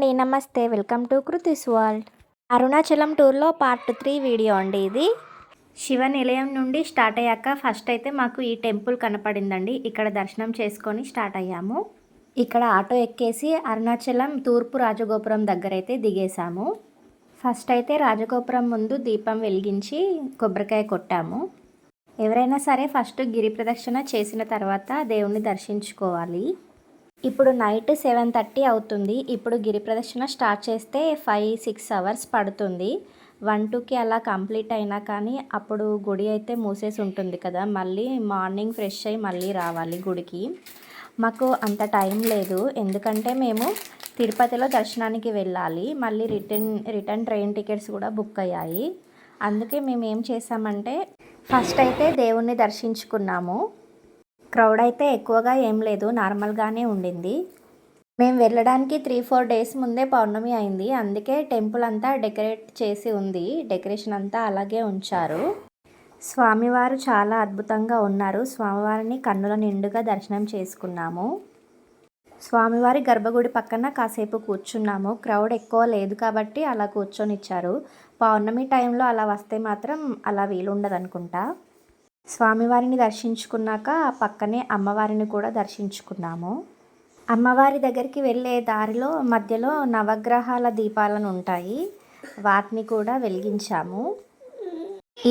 అండి, నమస్తే. Welcome to Krithi's world. Arunachalam టూర్లో పార్ట్ 3 వీడియో అండి ఇది. శివ నిలయం నుండి స్టార్ట్ అయ్యాక ఫస్ట్ అయితే మాకు ఈ టెంపుల్ కనపడిందండి. ఇక్కడ దర్శనం చేసుకొని స్టార్ట్ అయ్యాము. ఇక్కడ ఆటో ఎక్కేసి అరుణాచలం తూర్పు రాజగోపురం దగ్గర అయితే దిగేసాము. ఫస్ట్ అయితే రాజగోపురం ముందు దీపం వెలిగించి కొబ్బరికాయ కొట్టాము. ఎవరైనా సరే ఫస్ట్ గిరి ప్రదక్షిణ చేసిన తర్వాత దేవుణ్ణి దర్శించుకోవాలి. ఇప్పుడు నైట్ 7:30 అవుతుంది. ఇప్పుడు గిరి ప్రదక్షిణ స్టార్ట్ చేస్తే 5-6 అవర్స్ పడుతుంది. 1-2కి అలా కంప్లీట్ అయినా కానీ అప్పుడు గుడి అయితే మూసేసి ఉంటుంది కదా, మళ్ళీ మార్నింగ్ ఫ్రెష్ అయ్యి మళ్ళీ రావాలి గుడికి. మాకు అంత టైం లేదు, ఎందుకంటే మేము తిరుపతిలో దర్శనానికి వెళ్ళాలి. మళ్ళీ రిటర్న్ ట్రైన్ టికెట్స్ కూడా బుక్ అయ్యాయి. అందుకే మేము ఏం చేసామంటే ఫస్ట్ అయితే దేవుణ్ణి దర్శించుకున్నాము. క్రౌడ్ అయితే ఎక్కువగా ఏం లేదు, నార్మల్గానే ఉండింది. మేము వెళ్ళడానికి 3-4 డేస్ ముందే పౌర్ణమి అయింది. అందుకే టెంపుల్ అంతా డెకరేట్ చేసి ఉంది. డెకరేషన్ అంతా అలాగే ఉంచారు. స్వామివారు చాలా అద్భుతంగా ఉన్నారు. స్వామివారిని కన్నుల నిండుగా దర్శనం చేసుకున్నాము. స్వామివారి గర్భగుడి పక్కన కాసేపు కూర్చున్నాము. క్రౌడ్ ఎక్కువ లేదు కాబట్టి అలా కూర్చొనిచ్చారు. పౌర్ణమి టైంలో అలా వస్తే మాత్రం అలా వీలుండదు అనుకుంటా. స్వామివారిని దర్శించుకున్నాక పక్కనే అమ్మవారిని కూడా దర్శించుకున్నాము. అమ్మవారి దగ్గరికి వెళ్ళే దారిలో మధ్యలో నవగ్రహాల దీపాలను ఉంటాయి, వాటిని కూడా వెలిగించాము.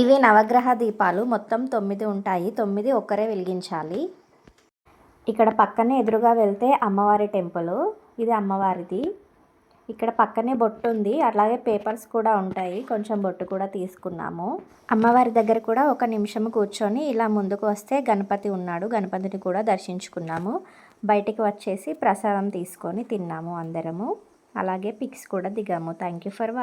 ఇవి నవగ్రహ దీపాలు, మొత్తం 9 ఉంటాయి. 9 ఒక్కరే వెలిగించాలి. ఇక్కడ పక్కనే ఎదురుగా వెళ్తే అమ్మవారి టెంపుల్, ఇది అమ్మవారిది. ఇక్కడ పక్కనే బొట్టు ఉంది, అలాగే పేపర్స్ కూడా ఉంటాయి. కొంచెం బొట్టు కూడా తీసుకున్నాము. అమ్మవారి దగ్గర కూడా 1 నిమిషం కూర్చొని ఇలా ముందుకు వస్తే గణపతి ఉన్నాడు, గణపతిని కూడా దర్శించుకున్నాము. బయటికి వచ్చేసి ప్రసాదం తీసుకొని తిన్నాము అందరము. అలాగే పిక్స్ కూడా దిగాము. Thank you for watching.